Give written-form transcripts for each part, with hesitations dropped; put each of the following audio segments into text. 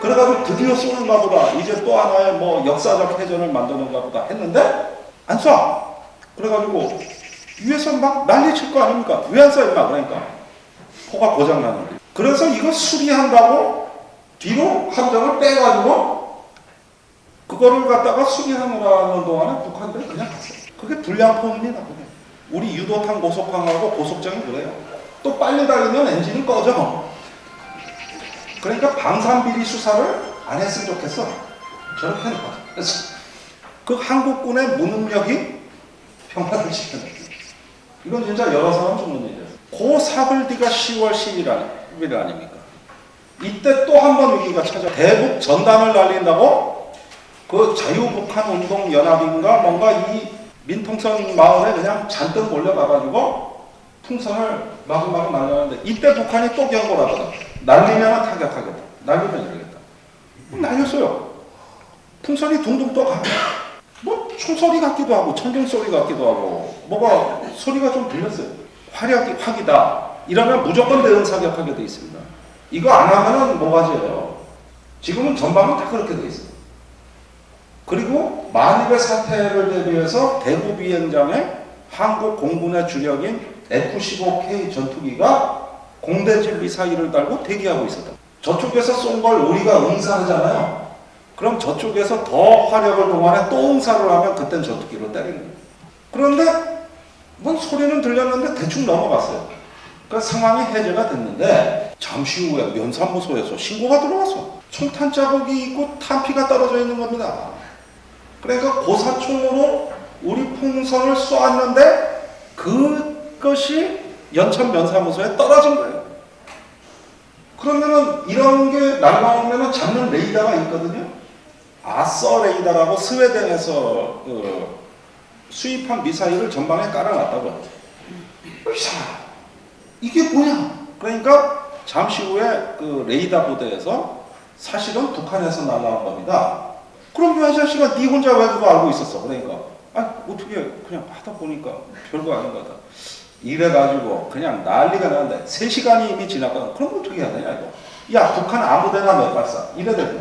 그래가지고 드디어 쏘는가 보다. 이제 또 하나의 뭐 역사적 해전을 만드는가 보다 했는데 안 쏴. 그래가지고 위에서 막 난리 칠 거 아닙니까? 왜 안 쏴 임마. 그러니까 포가 고장나는 거예요. 그래서 이거 수리한다고 뒤로 함정을 빼가지고 그거를 갖다가 수리하느라는 동안에 북한들이 그냥 갔어요. 그게 불량포입니다. 그게. 우리 유도탄 고속항하고 고속정이 그래요. 또 빨리 달리면 엔진이 꺼져. 그러니까 방산비리 수사를 안 했으면 좋겠어. 저렇게 하는 거죠. 그래서 그 한국군의 무능력이 평화를 지켜낸 거예요. 이건 진짜 여러 사람 죽는 일이에요. 그 사흘 뒤가 10월 10일 아닙니까? 이때 또 한 번 위기가 찾아. 대북 전단을 날린다고 그 자유북한운동연합인가 뭔가 이 민통선 마을에 그냥 잔뜩 몰려가가지고 풍선을 마구마구 날렸는데 이때 북한이 또 경고를 하거든. 날리면 타격하겠다. 날리면 이러겠다. 날렸어요. 풍선이 둥둥 떠가. 뭐 총소리 같기도 하고 천둥소리 같기도 하고 뭐가 소리가 좀 들렸어요. 확이다. 이러면 무조건 대응 사격하게 돼 있습니다. 이거 안 하면은 뭐가지예요. 지금은 전방은 다 그렇게 돼 있어요. 그리고 만일의 사태를 대비해서 대구 비행장에 한국 공군의 주력인 F-15K 전투기가 공대지 미사일을 달고 대기하고 있었다. 저쪽에서 쏜 걸 우리가 응사하잖아요. 그럼 저쪽에서 더 화력을 동원해 또 응사를 하면 그땐 전투기로 때리는 거예요. 그런데 뭔 소리는 들렸는데 대충 넘어갔어요. 그러니까 상황이 해제가 됐는데 잠시 후에 면사무소에서 신고가 들어왔어. 총탄 자국이 있고 탄피가 떨어져 있는 겁니다. 그러니까 고사총으로 우리 풍선을 쏘았는데 그것이 연천 면사무소에 떨어진 거예요. 그러면은 이런 게 날아오면은 잡는 레이더가 있거든요. 아서 레이더라고 스웨덴에서 수입한 미사일을 전방에 깔아놨다고. 이게 뭐냐? 그러니까 잠시 후에 그 레이더 부대에서 사실은 북한에서 날아온 겁니다. 그럼 이 아저씨가 네 혼자 왜 그거 알고 있었어? 그러니까 어떻게 그냥 하다 보니까 별거 아닌 거다. 이래가지고 그냥 난리가 나는데 3시간이 이미 지났거든. 그럼 어떻게 해야 되냐 이거. 야 북한 아무데나 몇 발 쏴. 이래 되고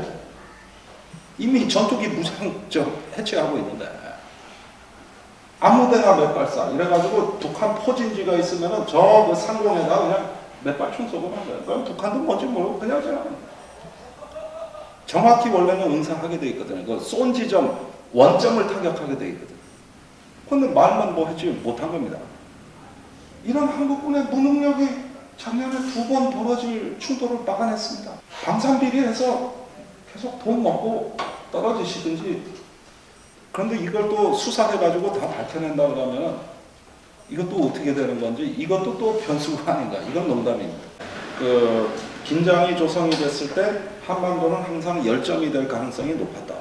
이미 전투기 무장 해체하고 있는데 아무데나 몇 발 쏴. 이래가지고 북한 포진지가 있으면은 저 그 상공에다 그냥 몇 발 총 쏘고 만 거야. 그럼 북한도 뭔지 모르고 그냥 지나가는 거야. 정확히 원래는 응사하게 돼 있거든요. 그 쏜 지점 원점을 타격하게 돼 있거든요. 근데 말만 뭐 했지 못한 겁니다. 이런 한국군의 무능력이 작년에 2번 벌어질 충돌을 막아냈습니다. 방산비리해서 계속 돈 먹고 떨어지시든지. 그런데 이걸 또 수사해가지고 다 밝혀낸다 그러면 이것도 어떻게 되는 건지 이것도 또 변수가 아닌가. 이건 농담입니다. 그 긴장이 조성이 됐을 때 한반도는 항상 열점이 될 가능성이 높았다.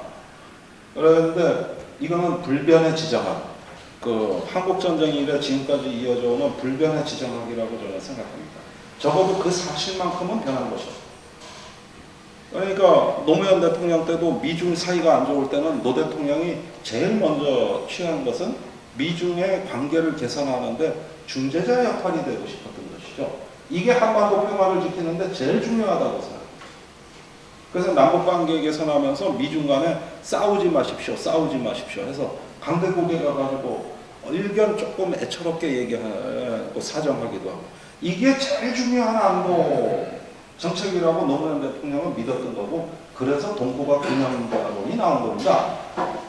그런데 이거는 불변의 지정학. 그 한국전쟁 이래 지금까지 이어져 오는 불변의 지정학이라고 저는 생각합니다. 적어도 그 사실만큼은 변한 것이죠. 그러니까 노무현 대통령 때도 미중 사이가 안 좋을 때는 노 대통령이 제일 먼저 취한 것은 미중의 관계를 개선하는데 중재자 역할이 되고 싶었던 것이죠. 이게 한반도 평화를 지키는데 제일 중요하다고 생각합니다. 그래서 남북관계 개선하면서 미중 간에 싸우지 마십시오 해서 강대국에 가가지고 의견 조금 애처롭게 얘기하고 사정하기도 하고 이게 제일 중요한 안보 정책이라고 노무현 대통령은 믿었던 거고 그래서 동북아 균형론이 나온 겁니다.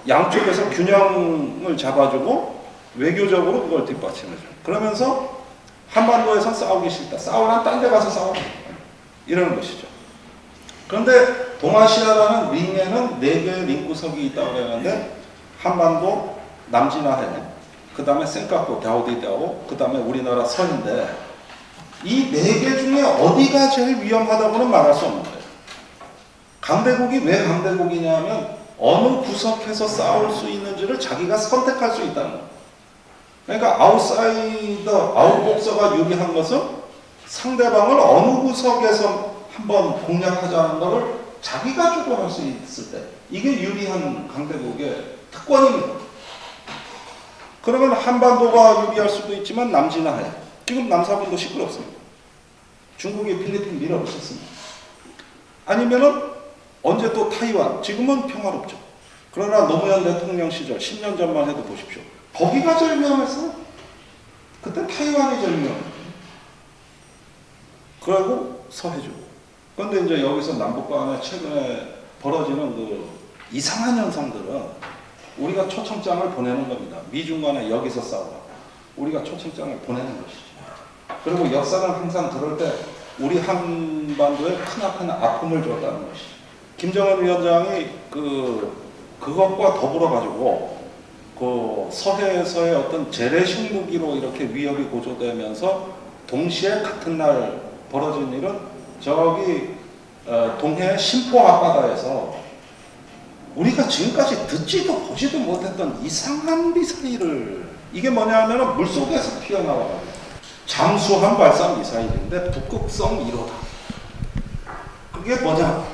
양쪽에서 균형을 잡아주고 외교적으로 그걸 뒷받침해줘. 그러면서 한반도에서 싸우기 싫다. 싸우면 딴 데 가서 싸워. 이러는 것이죠. 그런데 동아시아라는 링에는 4개의 링 구석이 있다고 하는데 한반도, 남진아해, 그 다음에 싱가포르, 다오디다오, 그 다음에 우리나라 서인데 이 4개 중에 어디가 제일 위험하다고는 말할 수 없는 거예요. 강대국이 왜 강대국이냐면 어느 구석에서 싸울 수 있는지를 자기가 선택할 수 있다는 거예요. 그러니까 아웃복서가 유리한 것은 상대방을 어느 구석에서 한번 공략하자는 것을 자기가 주도할 수 있을 때 이게 유리한 강대국의 특권입니다. 그러면 한반도가 유리할 수도 있지만 남진아해. 지금 남사분도 시끄럽습니다. 중국이 필리핀 밀어붙였습니다. 아니면은 언제 또 타이완, 지금은 평화롭죠. 그러나 노무현 대통령 시절 10년 전만 해도 보십시오. 거기가 제일 위험했어요. 그때 타이완이 제일 위험했어요. 그리고 서해주. 그런데 이제 여기서 남북 간에 최근에 벌어지는 그 이상한 현상들은 우리가 초청장을 보내는 겁니다. 미중 간에 여기서 싸우라. 우리가 초청장을 보내는 것이죠. 그리고 역사는 항상 그럴 때 우리 한반도에 크나큰 아픔을 줬다는 것이죠. 김정은 위원장이 그것과 더불어 가지고 그 서해에서의 어떤 재래식 무기로 이렇게 위협이 고조되면서 동시에 같은 날 벌어진 일은 저기 동해 심포 앞바다에서 우리가 지금까지 듣지도 보지도 못했던 이상한 미사일을, 이게 뭐냐면은 물속에서 튀어나와가지고 잠수함 발사 미사일인데 북극성 1호다. 그게 뭐냐?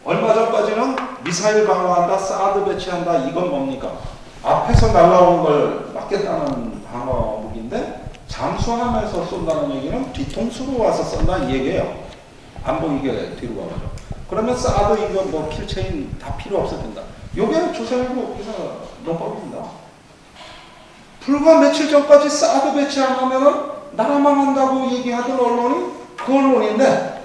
얼마 전까지는 미사일 방어한다, 사드 배치한다, 이건 뭡니까? 앞에서 날라오는 걸 막겠다는 방어 무기인데 잠수함에서 쏜다는 얘기는 뒤통수로 와서 쏜다 이 얘기예요. 안 보이게 뒤로 가가지고. 그러면 사드 이거 뭐 킬체인 다 필요 없을 텐다. 요게 조선일보 기사 논법입니다. 불과 며칠 전까지 사드 배치 안 하면은 나라 망한다고 얘기하던 언론이 그 언론인데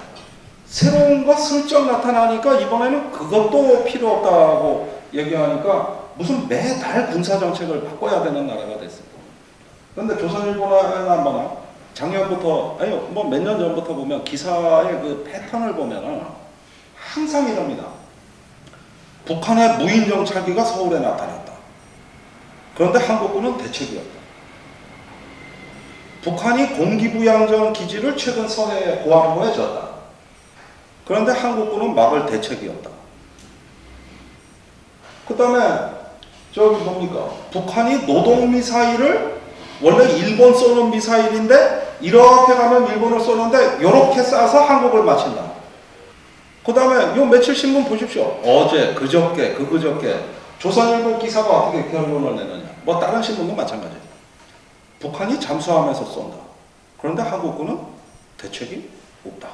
새로운 거 슬쩍 나타나니까 이번에는 그것도 필요 없다고 얘기하니까 무슨 매달 군사정책을 바꿔야 되는 나라가 됐습니다. 그런데 조선일보나 뭐나 작년부터, 아니 뭐 몇 년 전부터 보면 기사의 그 패턴을 보면은 항상 이럽니다. 북한의 무인정찰기가 서울에 나타났다. 그런데 한국군은 대책이 없다. 북한이 공기부양전 기지를 최근 서해 고항도에 졌다. 그런데 한국군은 막을 대책이 없다. 그 다음에 저기 뭡니까? 북한이 노동미사일을 원래 일본 쏘는 미사일인데 이렇게 가면 일본을 쏘는데 이렇게 쏴서 한국을 맞춘다. 그 다음에 요 며칠 신문 보십시오. 어제, 그저께, 그저께 조선일보 기사가 어떻게 결론을 내느냐. 뭐 다른 신문도 마찬가지예요. 북한이 잠수함에서 쏜다. 그런데 한국군은 대책이 없다.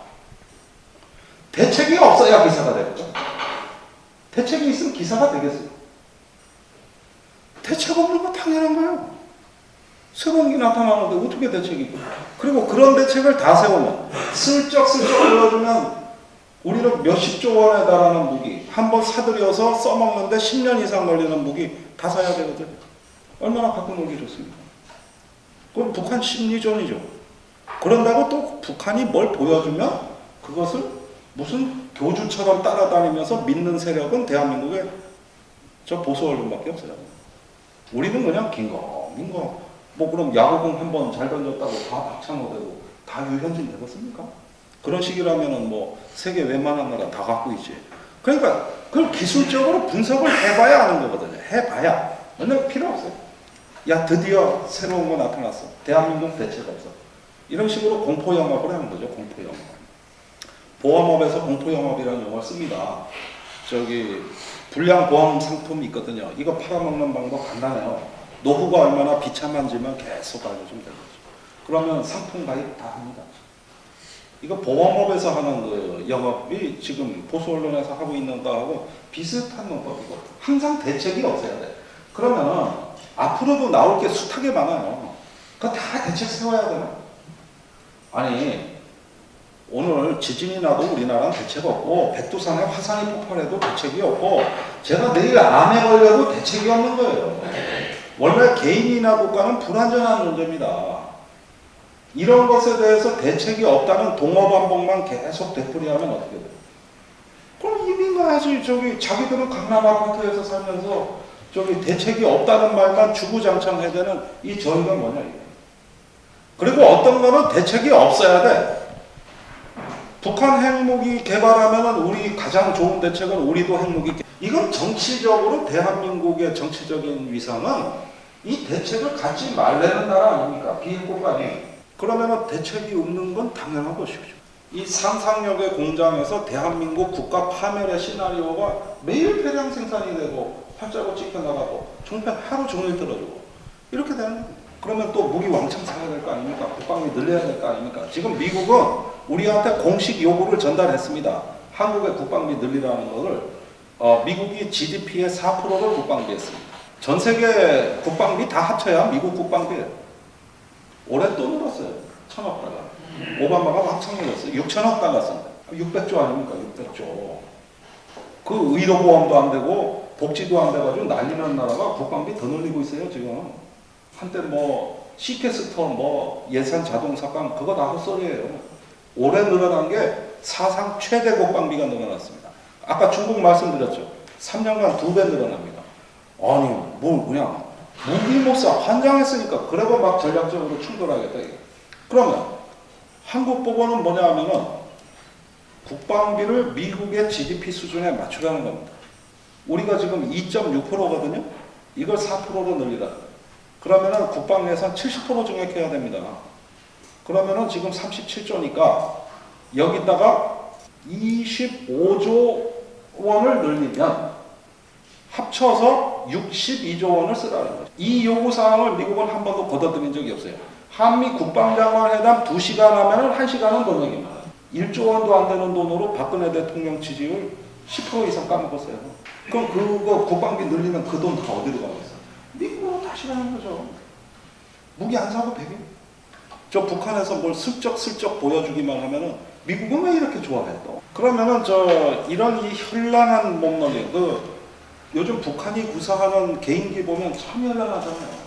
대책이 없어야 기사가 되겠죠. 대책이 있으면 기사가 되겠어요. 대책 없는 거 당연한 거예요. 새로운 게 나타나는데 어떻게 대책이 있고. 그리고 그런 대책을 다 세우면 슬쩍슬쩍 보여주면 우리는 몇십조 원에 달하는 무기 한번 사들여서 써먹는데 10년 이상 걸리는 무기 다 사야 되거든요. 얼마나 갖고 놀기 좋습니까? 그건 북한 심리전이죠. 그런다고 또 북한이 뭘 보여주면 그것을 무슨 교주처럼 따라다니면서 믿는 세력은 대한민국에 저 보수 언론밖에 없어요. 우리는 그냥 긴거 뭐 그럼 야구공 한번 잘 던졌다고 다 박찬호 되고 다 유현진 되겠습니까? 그런 식이라면은 뭐 세계 웬만한 나라 다 갖고 있지. 그러니까 그걸 기술적으로 분석을 해봐야 아는 거거든요. 해봐야. 근데 필요 없어요. 야 드디어 새로운 거 나타났어. 대한민국 대책 없어. 이런 식으로 공포영업을 하는 거죠. 공포영업. 보험업에서 공포영업이라는 용어를 씁니다. 저기 불량보험 상품이 있거든요. 이거 팔아먹는 방법 간단해요. 노후가 얼마나 비참한지만 계속 알려주면 되는 거죠. 그러면 상품 가입 다 합니다. 이거 보험업에서 하는 그 영업이 지금 보수 언론에서 하고 있는 거하고 비슷한 농법이고 항상 대책이 없어야 돼. 그러면 앞으로도 나올 게 숱하게 많아요. 그거 다 대책 세워야 되나? 아니 오늘 지진이 나도 우리나라는 대책 없고 백두산에 화산이 폭발해도 대책이 없고 제가 내일 암에 걸려도 대책이 없는 거예요. 원래 개인이나 국가는 불완전한 존재입니다. 이런 것에 대해서 대책이 없다는 동어반복만 계속 되풀이하면 어떻게 돼요? 그럼 이민 가야지. 저기 자기들은 강남 아파트에서 살면서 저기 대책이 없다는 말만 주구장창 해대는 이 저희가 뭐냐 이게. 그리고 어떤 거는 대책이 없어야 돼. 북한 핵무기 개발하면은 우리 가장 좋은 대책은 우리도 핵무기 이건 정치적으로 대한민국의 정치적인 위상은 이 대책을 갖지 말라는 나라 아닙니까? 비핵국가니. 그러면은 대책이 없는 건 당연한 것이죠. 이 상상력의 공장에서 대한민국 국가 파멸의 시나리오가 매일 대량 생산이 되고 팔자고 찍혀나가고 총편 하루 종일 들어주고 이렇게 되는 거예요. 그러면 또 무기 왕창 사야 될 거 아닙니까? 국방비 늘려야 될 거 아닙니까? 지금 미국은 우리한테 공식 요구를 전달했습니다. 한국의 국방비 늘리라는 것을 미국이 GDP의 4%를 국방비에 씁니다. 전 세계 국방비 다 합쳐야 미국 국방비예요. 올해 또 늘었어요. 1,000억 달러. 오바마가 확창 늘었어요. 6,000억 달러 쓴다. 600조 아닙니까? 600조. 그 의료보험도 안 되고 복지도 안 돼가지고 난리난 나라가 국방비 더 늘리고 있어요 지금. 한때 뭐 시캐스터 뭐 예산 자동삭감 그거 다 헛소리예요. 올해 늘어난 게 사상 최대 국방비가 늘어났습니다. 아까 중국 말씀드렸죠. 3년간 2배 늘어납니다. 아니 뭐 그냥 무기 못 사 환장했으니까 그래도 막 전략적으로 충돌하겠다 이게. 그러면 한국 보고는 뭐냐 하면은 국방비를 미국의 GDP 수준에 맞추라는 겁니다. 우리가 지금 2.6%거든요. 이걸 4%로 늘리라. 그러면은 국방 예산 70% 증액해야 됩니다. 그러면은 지금 37조니까 여기다가 25조 원을 늘리면 합쳐서 62조 원을 쓰라는 거죠. 이 요구사항을 미국은 한 번도 걷어들인 적이 없어요. 한미 국방장관 회담 2시간 하면은 1시간은 돈 얘기입니다. 1조 원도 안 되는 돈으로 박근혜 대통령 지지율 10% 이상 까먹었어요. 그럼 그거 국방비 늘리면 그 돈 다 어디로 가겠어요? 미국으로 다시 가는 거죠. 무기 안 사고 배기. 저 북한에서 뭘 슬쩍슬쩍 보여주기만 하면은 미국은 왜 이렇게 좋아해 또? 그러면은 이런 이 현란한 몸놀림, 요즘 북한이 구사하는 개인기 보면 참 현란하잖아요.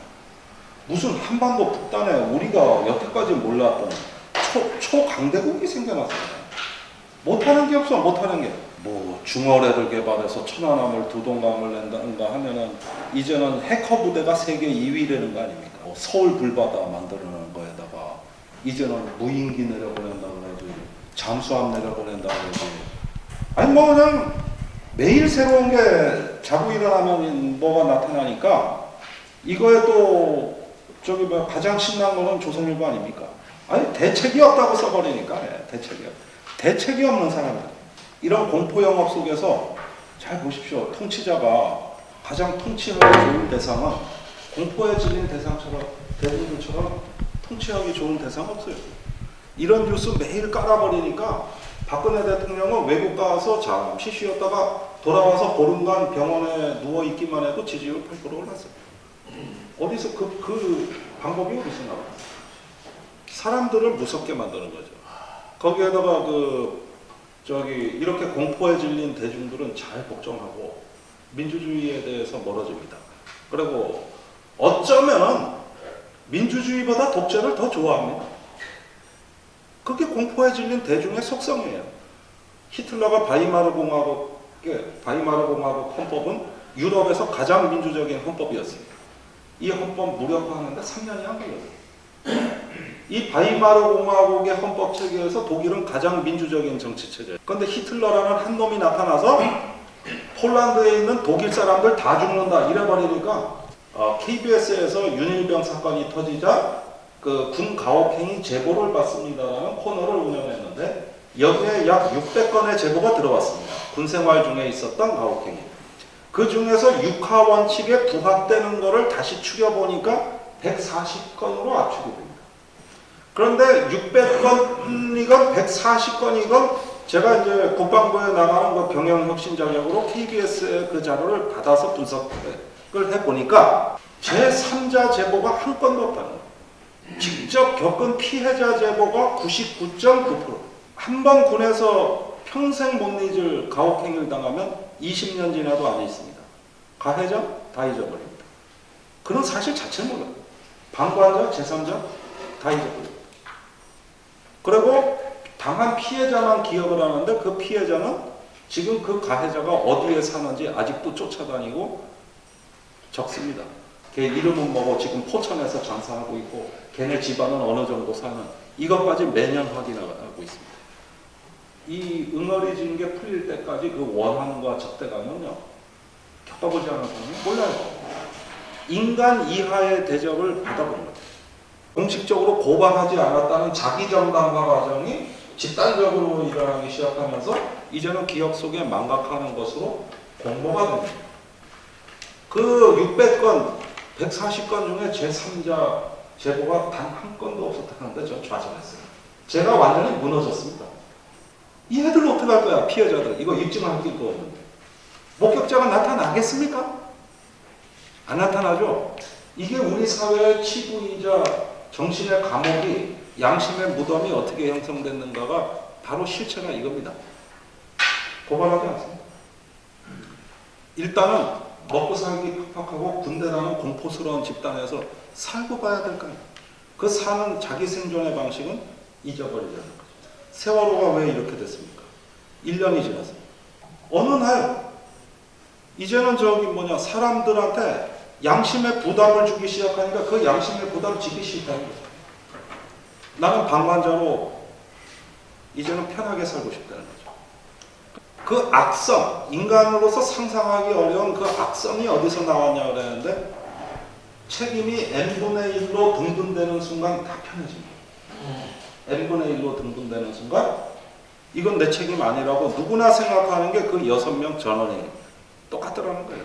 무슨 한반도 북단에 우리가 여태까지 몰랐던 초강대국이 생겨났어요. 못하는 게 없어, 못하는 게. 뭐 중어뢰를 개발해서 천안함을 두동강을 낸다는가 하면은 이제는 해커 부대가 세계 2위 되는 거 아닙니까? 서울 불바다 만드는 거에다가 이제는 무인기 내려보낸다고 그러지, 잠수함 내려보낸다고 그러지. 아니 뭐 그냥 매일 새로운 게 자고 일어나면 뭐가 나타나니까 이거에 또 가장 신난 거는 조선일보 아닙니까? 아니 대책이 없다고 써버리니까. 대책이 없는 사람들. 이런 공포 영업 속에서 잘 보십시오. 통치자가 가장 통치하기 좋은 대상은 공포에 질린 대중들처럼 통치하기 좋은 대상 없어요. 이런 뉴스 매일 깔아버리니까 박근혜 대통령은 외국 가서 잠시 쉬었다가 돌아와서 보름간 병원에 누워있기만 해도 지지율 8% 올랐어요. 어디서 그 방법이 어디서 나와요? 사람들을 무섭게 만드는 거죠. 거기에다가 이렇게 공포에 질린 대중들은 잘 복종하고 민주주의에 대해서 멀어집니다. 그리고 어쩌면 민주주의보다 독재를 더 좋아합니다. 그게 공포에 질린 대중의 속성이에요. 히틀러가 바이마르 공화국 헌법은 유럽에서 가장 민주적인 헌법이었습니다. 이 헌법 무력화하는데 3년이 안 걸렸어요. 이 바이마르 공화국의 헌법 체계에서 독일은 가장 민주적인 정치 체제. 그런데 히틀러라는 한 놈이 나타나서 폴란드에 있는 독일 사람들 다 죽는다 이래버리니까 KBS에서 윤일병 사건이 터지자 군 가혹행위 제보를 받습니다라는 코너를 운영했는데 여기에 약 600건의 제보가 들어왔습니다. 군 생활 중에 있었던 가혹행위. 그 중에서 육하 원칙에 부합되는 거를 다시 추려보니까 140건으로 압축이 됩니다. 그런데 600건이건 140건이건 제가 이제 국방부에 나가는 그 경영혁신 자격으로 KBS의 그 자료를 받아서 분석을 해보니까 제3자 제보가 한 건도 없다는 거예요. 직접 겪은 피해자 제보가 99.9%. 한 번 군에서 평생 못 잊을 가혹행위를 당하면 20년 지나도 안 잊습니다. 가해자 다 잊어버립니다. 그런 사실 자체를 몰라요. 방관자, 제3자 다 잊어버립니다. 그리고 당한 피해자만 기억을 하는데 그 피해자는 지금 그 가해자가 어디에 사는지 아직도 쫓아다니고 적습니다. 걔 이름은 뭐고 지금 포천에서 장사하고 있고 걔네 집안은 어느 정도 사는 이것까지 매년 확인하고 있습니다. 이 응어리진 게 풀릴 때까지 그 원한과 적대감은요 겪어보지 않은 사람이 몰라요. 인간 이하의 대접을 받아본 거예요. 공식적으로 고발하지 않았다는 자기정당화 과정이 집단적으로 일어나기 시작하면서 이제는 기억 속에 망각하는 것으로 공모가 됩니다. 그 600건, 140건 중에 제3자 제보가 단 한 건도 없었다는데 저 좌절했어요. 제가 완전히 무너졌습니다. 이 애들 어떻게 갈 거야, 피해자들. 이거 입증할 게 없는데. 목격자가 나타나겠습니까? 안 나타나죠? 이게 우리 사회의 치부이자 정신의 감옥이, 양심의 무덤이 어떻게 형성됐는가가 바로 실체가 이겁니다. 고발하지 않습니다. 일단은 먹고 살기 팍팍하고 군대라는 공포스러운 집단에서 살고 봐야 될 거 아니에요. 그 사는 자기 생존의 방식은 잊어버리자는 거죠. 세월호가 왜 이렇게 됐습니까? 1년이 지났어요. 어느 날 이제는 사람들한테 양심의 부담을 주기 시작하니까 그 양심의 부담을 지기 시작하는 거죠. 나는 방관자로 이제는 편하게 살고 싶다는 거죠. 그 악성, 인간으로서 상상하기 어려운 그 악성이 어디서 나왔냐 그랬는데 책임이 n분의 1로 등분되는 순간 다 편해집니다. n분의 1로 등분되는 순간 이건 내 책임 아니라고 누구나 생각하는 게 그 6명 전원이 똑같더라는 거예요.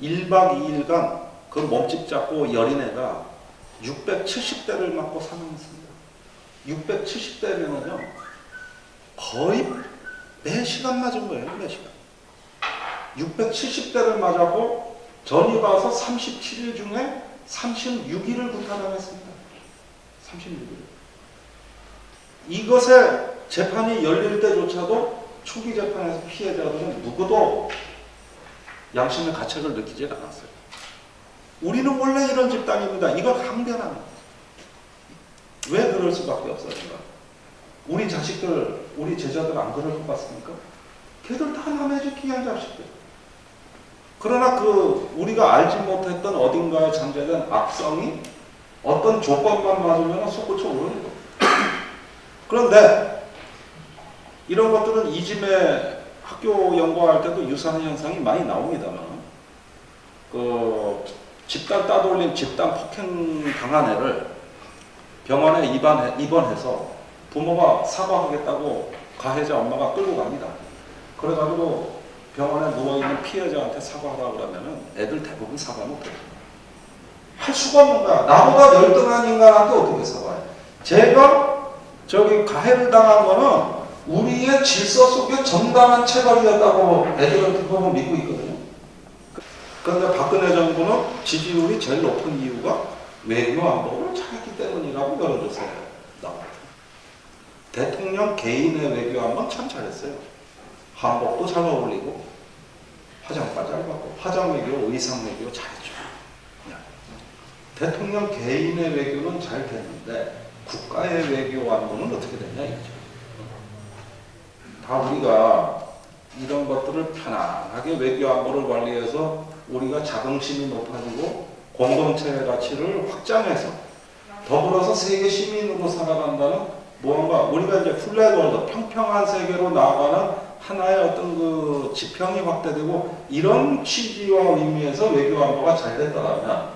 1박 2일간 그 몸집 잡고 여린애가 670대를 맞고 사망했습니다. 670대면은요 거의 매시간 맞은 거예요. 매시간. 670대를 맞았고 전이 봐서 37일 중에 36일을 구타당했습니다. 36일. 이것에 재판이 열릴 때조차도 초기 재판에서 피해자들은 누구도 양심의 가책을 느끼지 않았어요. 우리는 원래 이런 집단입니다. 이걸 항변하는 거예요. 왜 그럴 수밖에 없었는가? 우리 자식들, 우리 제자들 안 그럴 것 같습니까? 걔들 다 남의 집 귀한 자식들. 그러나 우리가 알지 못했던 어딘가에 잠재된 악성이 어떤 조건만 맞으면 솟구쳐 오르는 거예요. 그런데 이런 것들은 이즘에 학교 연구할 때도 유사한 현상이 많이 나옵니다만 집단 따돌린 집단 폭행 당한 애를 병원에 입원해서 부모가 사과하겠다고 가해자 엄마가 끌고 갑니다. 그래가지고 병원에 누워있는 피해자한테 사과하라고 그러면은 애들 대부분 사과 못해요. 할 수가 없는 거야. 나보다 열등한 인간한테 어떻게 사과해? 제가 가해를 당한 거는 우리의 질서 속에 정당한 체벌이었다고 애들은 대부분 믿고 있거든요. 그런데 박근혜 정부는 지지율이 제일 높은 이유가 외교 안보를 잘했기 때문이라고 여론조사에 나옵니다. 대통령 개인의 외교 안보는 참 잘했어요. 한복도 잘 어울리고 화장빨 잘 받고 화장 외교, 의상 외교 잘했죠. 대통령 개인의 외교는 잘 됐는데 국가의 외교 안보는 어떻게 됐냐 이거죠. 다 우리가 이런 것들을 편안하게 외교 안보를 관리해서 우리가 자긍심이 높아지고 공동체의 가치를 확장해서 더불어서 세계 시민으로 살아간다는 무언가 우리가 이제 플랫월드 평평한 세계로 나아가는 하나의 어떤 지평이 확대되고 이런 취지와 의미에서 외교 안보가 잘 됐다면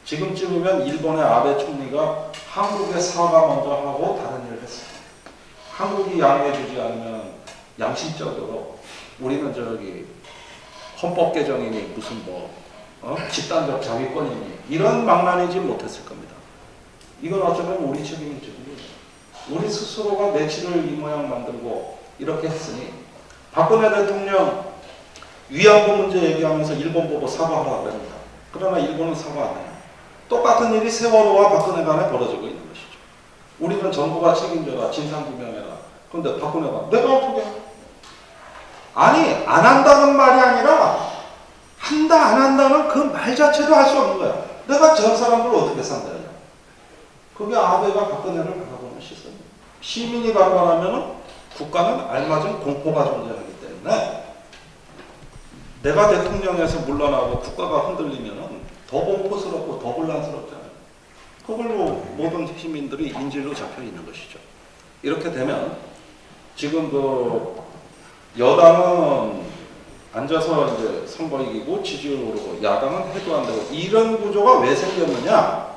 지금쯤이면 일본의 아베 총리가 한국에 사과 먼저 하고 다른 일을 했습니다. 한국이 양해해주지 않으면 양심적으로 우리는 헌법 개정이니 무슨 집단적 자위권이니 이런 망나니지 못했을 겁니다. 이건 어쩌면 우리 책임이죠. 우리 스스로가 내치를 이 모양 만들고 이렇게 했으니 박근혜 대통령 위안부 문제 얘기하면서 일본 보고 사과하라 그럽니다. 그러나 일본은 사과 안 해요. 똑같은 일이 세월호와 박근혜 간에 벌어지고 있는 것이죠. 우리는 정부가 책임져라, 진상규명해라. 그런데 박근혜가 내가 어떻게 해? 아니 안 한다는 말이 아니라 한다 안 한다는 그 말 자체도 할 수 없는 거야. 내가 저 사람들을 어떻게 상대하냐. 그게 아베가 박근혜를 바라보는 시선. 시민이 반발하면 국가는 알맞은 공포가 존재하기 때문에 내가 대통령에서 물러나고 국가가 흔들리면 더 공포스럽고 더 혼란스럽잖아요. 그걸로 모든 시민들이 인질로 잡혀 있는 것이죠. 이렇게 되면 지금 여당은 앉아서 이제 선거 이기고 지지율 오르고 야당은 해도 안 되고 이런 구조가 왜 생겼느냐?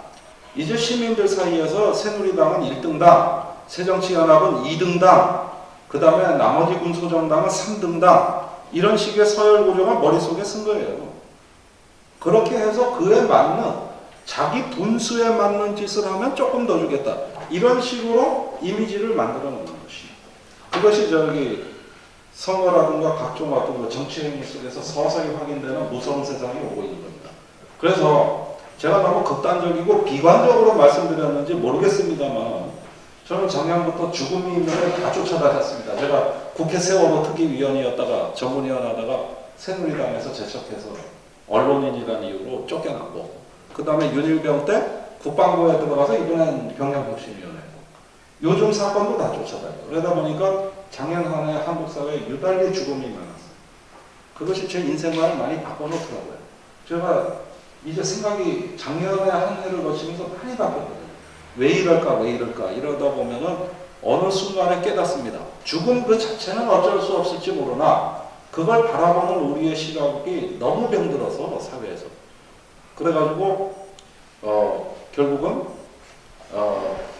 이제 시민들 사이에서 새누리당은 1등당, 새정치연합은 2등당, 그 다음에 나머지 군소정당은 3등당 이런 식의 서열 구조가 머릿속에 쓴 거예요. 그렇게 해서 그에 맞는 자기 분수에 맞는 짓을 하면 조금 더 주겠다. 이런 식으로 이미지를 만들어 놓는 것이. 그것이 선거라든가 각종 어떤 뭐 정치 행위 속에서 서서히 확인되는 무서운 세상이 오고 있는 겁니다. 그래서 제가 너무 극단적이고 비관적으로 말씀드렸는지 모르겠습니다만 저는 작년부터 죽음이 있는 걸 다 쫓아다녔습니다. 제가 국회 세월호 특위위원이었다가 전문위원 하다가 새누리당에서 제척해서 언론인이라는 이유로 쫓겨났고 그 다음에 윤일병 때 국방부에 들어가서 이번엔 병영혁신위원회고 요즘 사건도 다 쫓아다니고 그러다 보니까 작년 한 해 한국 사회에 유달리 죽음이 많았어요. 그것이 제 인생관을 많이 바꿔놓더라고요. 제가 이제 생각이 작년에 한 해를 거치면서 많이 바뀌었거든요. 왜 이럴까 왜 이럴까 이러다 보면은 어느 순간에 깨닫습니다. 죽음 그 자체는 어쩔 수 없을지 모르나 그걸 바라보는 우리의 시각이 너무 병들어서 사회에서 그래가지고 결국은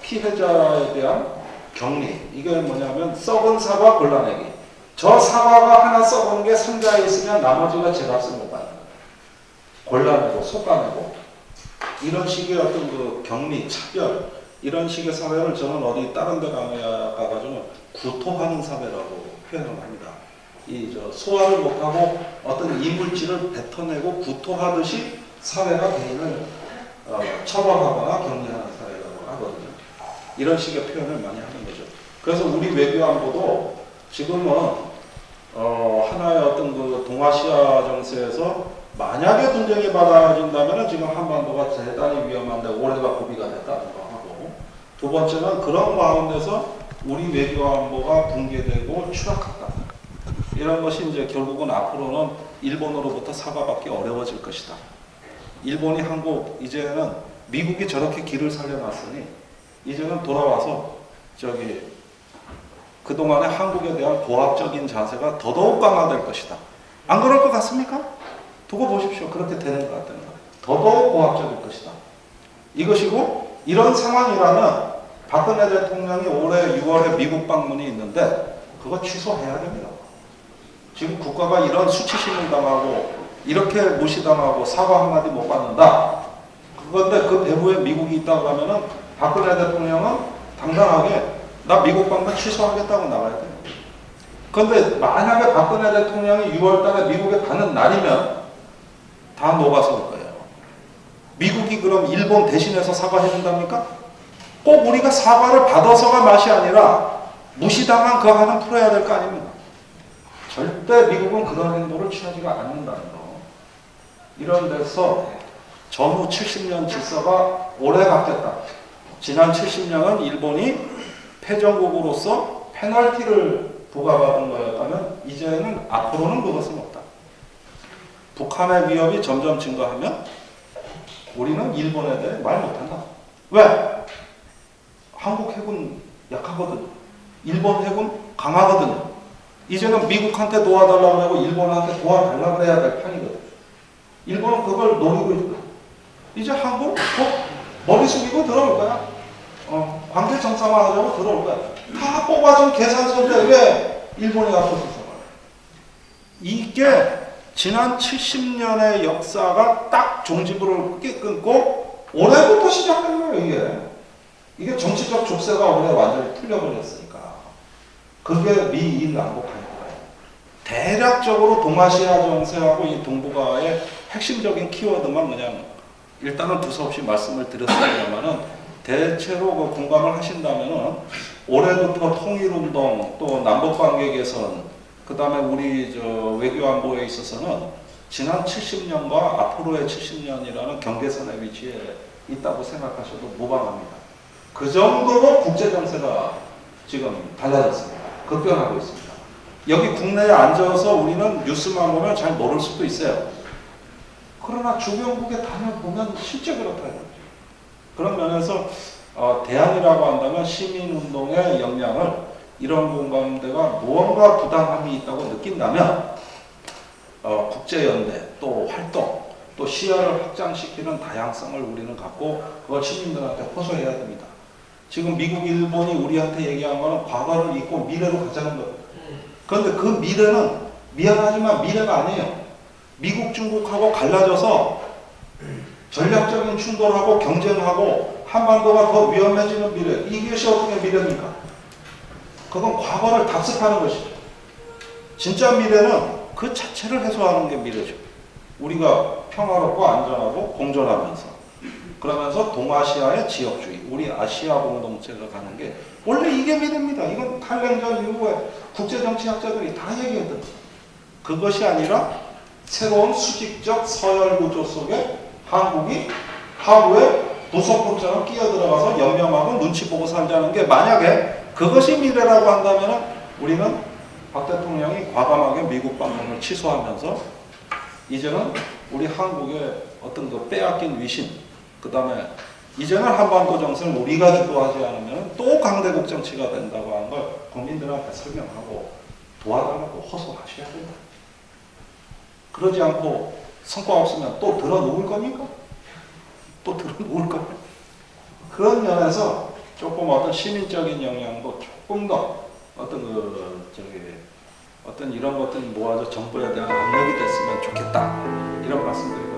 피해자에 대한 격리 이게 뭐냐면 썩은 사과 골라내기 저 사과가 하나 썩은 게 상자에 있으면 나머지가 제값을 못 받는 거예요. 골라내고 솎아내고 이런 식의 어떤 그 격리, 차별 이런 식의 사회를 저는 어디 다른 데 가가지고 구토하는 사회라고 표현을 합니다. 이 소화를 못하고 어떤 이물질을 뱉어내고 구토하듯이 사회가 개인을 처벌하거나 격리하는 사회라고 하거든요. 이런 식의 표현을 많이 하는 거죠. 그래서 우리 외교안보도 지금은 하나의 어떤 그 동아시아 정세에서 만약에 분쟁이 많아진다면 지금 한반도가 대단히 위험한데 올해가 고비가 됐다는 거 하고 두 번째는 그런 가운데서 우리 외교안보가 붕괴되고 추락한다. 이런 것이 이제 결국은 앞으로는 일본으로부터 사과받기 어려워질 것이다. 일본이 한국 이제는 미국이 저렇게 길을 살려놨으니 이제는 돌아와서 그동안에 한국에 대한 고압적인 자세가 더더욱 강화될 것이다. 안 그럴 것 같습니까? 두고 보십시오. 그렇게 되는 것 같다는 거. 더더욱 고압적일 것이다. 이것이고 이런 상황이라면 박근혜 대통령이 올해 6월에 미국 방문이 있는데 그거 취소해야 됩니다. 지금 국가가 이런 수치심을 당하고 이렇게 무시당하고 사과 한마디 못 받는다. 그런데 그 배후에 미국이 있다고 하면은 박근혜 대통령은 당당하게 나 미국 방문 취소하겠다고 나가야 돼요. 그런데 만약에 박근혜 대통령이 6월 달에 미국에 가는 날이면 다 녹아서 올 거예요. 미국이 그럼 일본 대신해서 사과해 준답니까? 꼭 우리가 사과를 받아서가 맛이 아니라 무시당한 그 한은 풀어야 될 거 아닙니까? 절대 미국은 그런 행동을 취하지가 않는다는 거. 이런 데서 전후 70년 질서가 오래 바뀌었다. 지난 70년은 일본이 패전국으로서 페널티를 부과받은 거였다면 이제는 앞으로는 그것은 없다. 북한의 위협이 점점 증가하면 우리는 일본에 대해 말 못한다. 왜? 한국 핵은 약하거든요. 일본 핵은 강하거든요. 이제는 미국한테 도와달라고 하고 일본한테 도와달라고 해야 될 판이거든요. 일본은 그걸 노리고 있다. 이제 한국 머리 숙이고 들어올 거야. 관계 정상화하자고 들어올 거야. 다 뽑아준 계산서인데 왜 일본이 앞서서 이게 지난 70년의 역사가 딱 종지부를 끊고 올해부터 시작된 거예요. 이게 정치적 족쇄가 올해 완전히 풀려버렸으니까 그게 미일 남북 관계예요. 대략적으로 동아시아 정세하고 이 동북아의 핵심적인 키워드만 그냥 일단은 두서없이 말씀을 드렸습니다만은 대체로 그 공감을 하신다면은 올해부터 통일운동 또 남북관계 개선 그 다음에 우리 외교안보에 있어서는 지난 70년과 앞으로의 70년이라는 경계선의 위치에 있다고 생각하셔도 무방합니다. 그 정도로 국제정세가 지금 달라졌습니다. 급변하고 있습니다. 여기 국내에 앉아서 우리는 뉴스만 보면 잘 모를 수도 있어요. 그러나 주변국에 다녀보면 실제 그렇다는 거죠. 그런 면에서 대안이라고 한다면 시민운동의 역량을 이런 공감대가 무언가 부당함이 있다고 느낀다면 국제연대 또 활동 또 시야를 확장시키는 다양성을 우리는 갖고 그걸 시민들한테 호소해야 됩니다. 지금 미국, 일본이 우리한테 얘기한 거는 과거를 잊고 미래로 가자는 거예요. 그런데 그 미래는 미안하지만 미래가 아니에요. 미국, 중국하고 갈라져서 전략적인 충돌하고 경쟁하고 한반도가 더 위험해지는 미래. 이것이 어떻게 미래입니까? 그건 과거를 답습하는 것이죠. 진짜 미래는 그 자체를 해소하는 게 미래죠. 우리가 평화롭고 안전하고 공존하면서 그러면서 동아시아의 지역주의, 우리 아시아 공동체가 가는 게 원래 이게 미래입니다. 이건 탈냉전 이후에 국제정치학자들이 다 얘기했던 그것이 아니라 새로운 수직적 서열 구조 속에 한국이 하부에 부속품처럼 끼어들어가서 연명하고 눈치 보고 살자는 게 만약에 그것이 미래라고 한다면 우리는 박 대통령이 과감하게 미국 방문을 취소하면서 이제는 우리 한국의 어떤 그 빼앗긴 위신, 그 다음에 이제는 한반도 정세를 우리가 주도하지 않으면 또 강대국 정치가 된다고 하는 걸 국민들한테 설명하고 도와달라고 호소하셔야 된다. 그러지 않고 성과 없으면 또 들어 누울 겁니까? 또 들어 누울 겁니까? 그런 면에서 조금 어떤 시민적인 영향도 조금 더 어떤 어떤 이런 것들이 모아져 정부에 대한 압력이 됐으면 좋겠다. 이런 말씀드리고